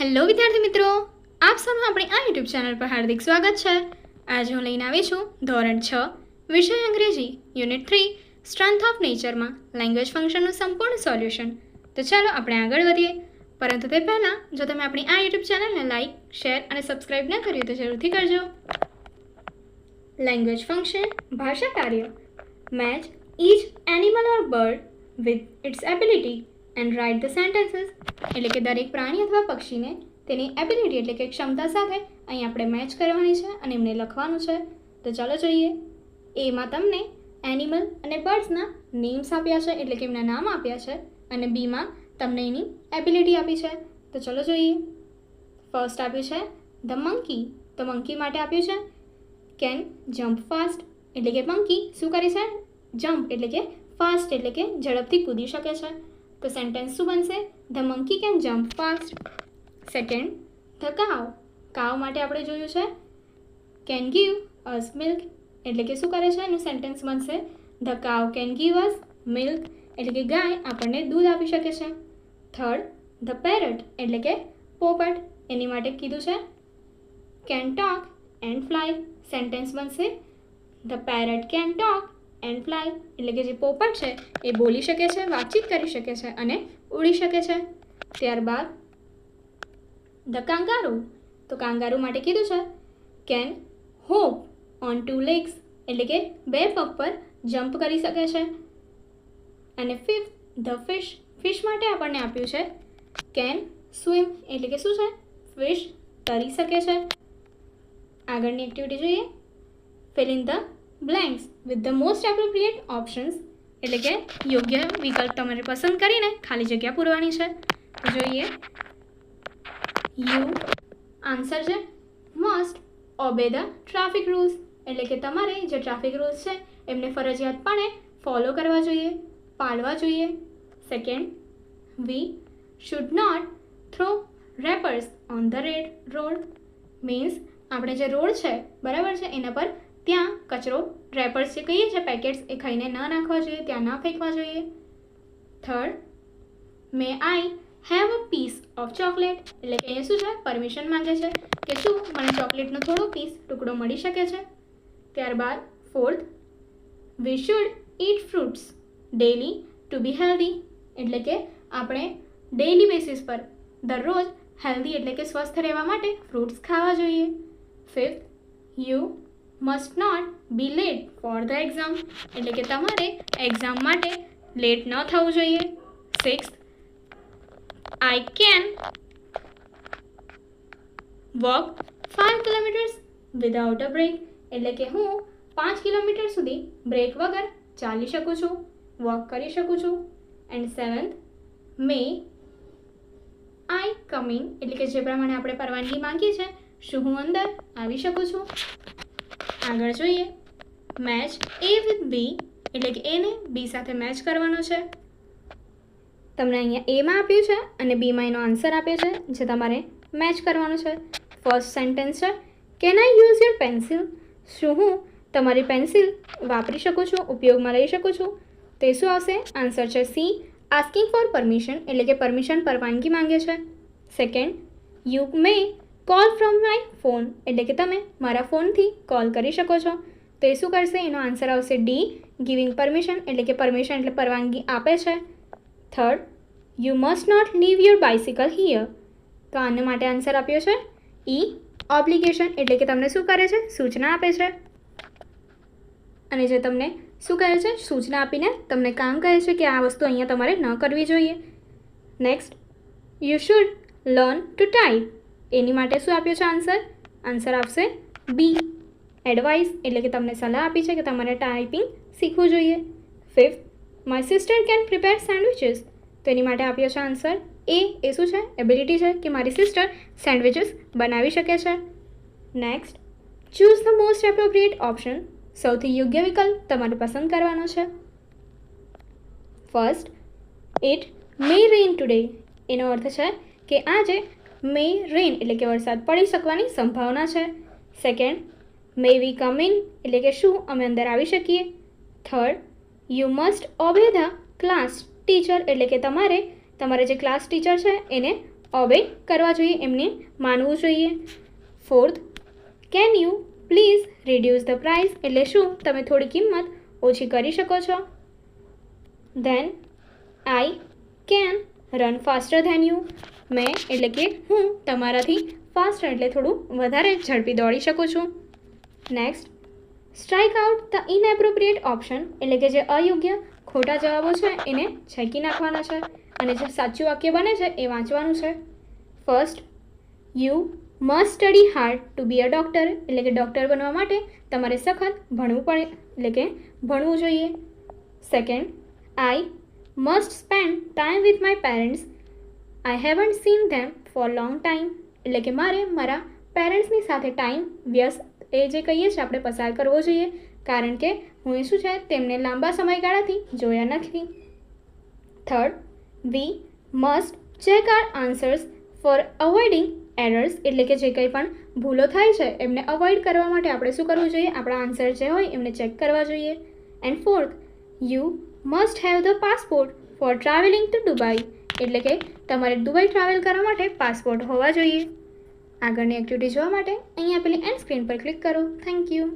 Hello વિદ્યાર્થી મિત્રો, આપ સૌનું આપણી આ યુટ્યુબ ચેનલ પર હાર્દિક સ્વાગત છે। આજે હું લઈને આવી છું ધોરણ 6 વિષય અંગ્રેજી યુનિટ 3 સ્ટ્રેન્થ ઓફ નેચરમાં લેંગ્વેજ ફંક્શનનું સંપૂર્ણ સોલ્યુશન। તો ચાલો આપણે આગળ વધીએ, પરંતુ તે પહેલાં જો તમે આપણી આ યુટ્યુબ ચેનલને લાઇક, શેર અને સબસ્ક્રાઇબ ન કર્યું તો જરૂરથી કરજો। લેંગ્વેજ ફંક્શન ભાષા કાર્ય match each animal or bird with its ability and write the sentences એટલે કે દરેક પ્રાણી અથવા પક્ષીને તેની એબિલિટી એટલે કે ક્ષમતા સાથે અહીં આપણે મેચ કરવાની છે અને એમને લખવાનું છે। તો ચાલો જોઈએ। એમાં તમને એનિમલ અને બર્ડ્સના નેમ્સ આપ્યા છે એટલે કે એમના નામ આપ્યા છે અને બીમાં તમને એની એબિલિટી આપી છે। તો ચાલો જોઈએ। ફર્સ્ટ આપ્યું છે ધ મંકી। તો મંકી માટે આપ્યું છે કેન જમ્પ ફાસ્ટ એટલે કે મંકી શું કરે છે? જમ્પ એટલે કે ફાસ્ટ એટલે કે ઝડપથી કૂદી શકે છે। તો સેન્ટેન્સ શું બનશે? The monkey can jump fast. Second the cow. કાવ માટે આપણે જોયું છે કેન ગીવ અસ મિલ્ક એટલે કે શું કરે છે? એનું સેન્ટેન્સ બનશે the cow can give us milk એટલે કે ગાય આપણને દૂધ આપી શકે છે। થર્ડ ધ પેરટ એટલે કે પોપટ, એની માટે કીધું છે can talk and fly. Sentence બનશે the parrot can talk and fly એટલે કે જે પોપટ છે એ બોલી શકે છે, વાતચીત કરી શકે છે અને ઉડી શકે છે। ત્યારબાદ ધ કાંગારૂ। તો કાંગારૂ માટે કીધું છે કેન હોપ ઓન 2 legs એટલે કે 2 પગ પર જમ્પ કરી શકે છે। અને ફિફ્થ ધ ફિશ। ફિશ માટે આપણને આપ્યું છે કેન સ્વિમ એટલે કે શું છે? ફિશ તરી શકે છે। આગળની એક્ટિવિટી જોઈએ। Fill in the blanks with the most appropriate options એટલે કે યોગ્ય વિકલ્પ તમારે પસંદ કરીને ખાલી જગ્યા પૂરવાની છે। તો જોઈએ। યુ આન્સર છે must obey the traffic rules એટલે કે તમારે જે ટ્રાફિક રૂલ્સ છે એમને ફરજિયાતપણે ફોલો કરવા જોઈએ, પાળવા જોઈએ। Second we should not throw wrappers on the road means આપણે જે રોડ છે બરાબર છે એના પર ત્યાં કચરો રેપર્સ જે કહીએ છીએ પેકેટ્સ એ ખાઈને ન નાખવા જોઈએ, ત્યાં ન ફેંકવા જોઈએ। Third may I have a piece of chocolate એટલે કે અહીંયા શું છે? પરમિશન માંગે છે કે શું મને ચોકલેટનો થોડો પીસ ટુકડો મળી શકે છે। ત્યારબાદ fourth we should eat fruits daily to be healthy એટલે કે આપણે ડેઇલી બેસિસ પર દરરોજ હેલ્ધી એટલે કે સ્વસ્થ રહેવા માટે ફ્રૂટ્સ ખાવા જોઈએ। Fifth you must not be late for the exam એટલે કે તમારે એક્ઝામ માટે લેટ ન થવું જોઈએ। Sixth I can walk 5 kilometres without a break એટલે કે હું 5 કિલોમીટર સુધી બ્રેક વગર ચાલી શકું છું, વોક કરી શકું છું। And seventh May I coming એટલે કે જે પ્રમાણે આપણે પરવાનગી માંગી છે શું હું અંદર આવી શકું છું? આગળ જોઈએ। મેચ એ વિથ બી એટલે કે એને બી સાથે મેચ કરવાનો છે। તમને અહીંયા એમાં આપ્યું છે અને બીમાં એનો આન્સર આપ્યો છે જે તમારે મેચ કરવાનો છે। ફર્સ્ટ સેન્ટેન્સ છે can I use your pencil શું હું તમારી પેન્સિલ વાપરી શકું છું, ઉપયોગમાં લઈ શકું છું? તે શું આવશે? આન્સર છે સી આસ્કિંગ ફોર પરમિશન એટલે કે પરમિશન પરવાનગી માંગે છે। Second you may call from my phone એટલે કે તમે મારા ફોનથી કોલ કરી શકો છો। તો એ શું કરશે? એનો આન્સર આવશે ડી ગિવિંગ પરમિશન એટલે કે પરમિશન એટલે પરવાનગી આપે છે। Third you must not leave your bicycle here તો આના માટે આન્સર આપ્યો છે ઈ ઓબ્લિગેશન એટલે કે તમને શું કરે છે? સૂચના આપે છે અને જે તમને શું કહે છે? સૂચના આપીને તમને કામ કહે છે કે આ વસ્તુ અહીંયા તમારે ન કરવી જોઈએ। Next you should learn to type એની માટે શું આપ્યો છે આન્સર? આન્સર આવશે બી એડવાઇસ એટલે કે તમને સલાહ આપી છે કે તમારે ટાઈપિંગ શીખવું જોઈએ। Fifth my sister can prepare sandwiches તો એની માટે આપ્યો છે આન્સર એ શું છે? એબિલિટી છે કે મારી સિસ્ટર સેન્ડવિચીસ બનાવી શકે છે। Next choose the most appropriate option સૌથી યોગ્ય વિકલ્પ તમારે પસંદ કરવાનો છે। First it may rain today એનો અર્થ છે કે આજે મે રેઇન એટલે કે વરસાદ પડી શકવાની સંભાવના છે। Second May V come in એટલે કે શું અમે અંદર આવી શકીએ? Third you must obey the class teacher એટલે કે તમારે જે ક્લાસ ટીચર છે એને ઓબે કરવા જોઈએ, એમને માનવું જોઈએ. Fourth, can you please reduce the price, એટલે શું તમે થોડી કિંમત ઓછી કરી શકો છો. Than I can run faster then you, મેં એટલે કે હું તમારાથી ફાસ્ટર એટલે થોડું વધારે ઝડપી દોડી શકું છું. Next, strike out the inappropriate option, એટલે કે જે અયોગ્ય ખોટા જવાબો છે એને છેકી નાખવાના છે અને જે સાચું વાક્ય બને છે એ વાંચવાનું છે. First, you must study hard to be a doctor, એટલે કે ડૉક્ટર બનવા માટે તમારે સખત ભણવું પડે, એટલે કે ભણવું જોઈએ. Second, I must spend time with my parents, I haven't scene them four long time, એટલે કે મારે મારા પેરેન્ટ્સની સાથે ટાઈમ વ્યસ્ત એ જે કહીએ છીએ આપણે પસાર કરવો જોઈએ, કારણ કે હું શું છે તેમને લાંબા સમયગાળાથી જોયા નથી. Third, we must check our answers for avoiding errors, એટલે કે જે કંઈ પણ ભૂલો થાય છે એમને અવોઇડ કરવા માટે આપણે શું કરવું જોઈએ, આપણા આન્સર જે હોય એમને ચેક કરવા જોઈએ. And fourth, you must have the passport for travelling to Dubai, એટલે કે તમારે દુબઈ ટ્રાવેલ કરવા માટે પાસપોર્ટ હોવા જોઈએ. આગળની એક્ટિવિટી જોવા માટે અહીં આપેલી એન્ડ સ્ક્રીન પર ક્લિક કરો. Thank you.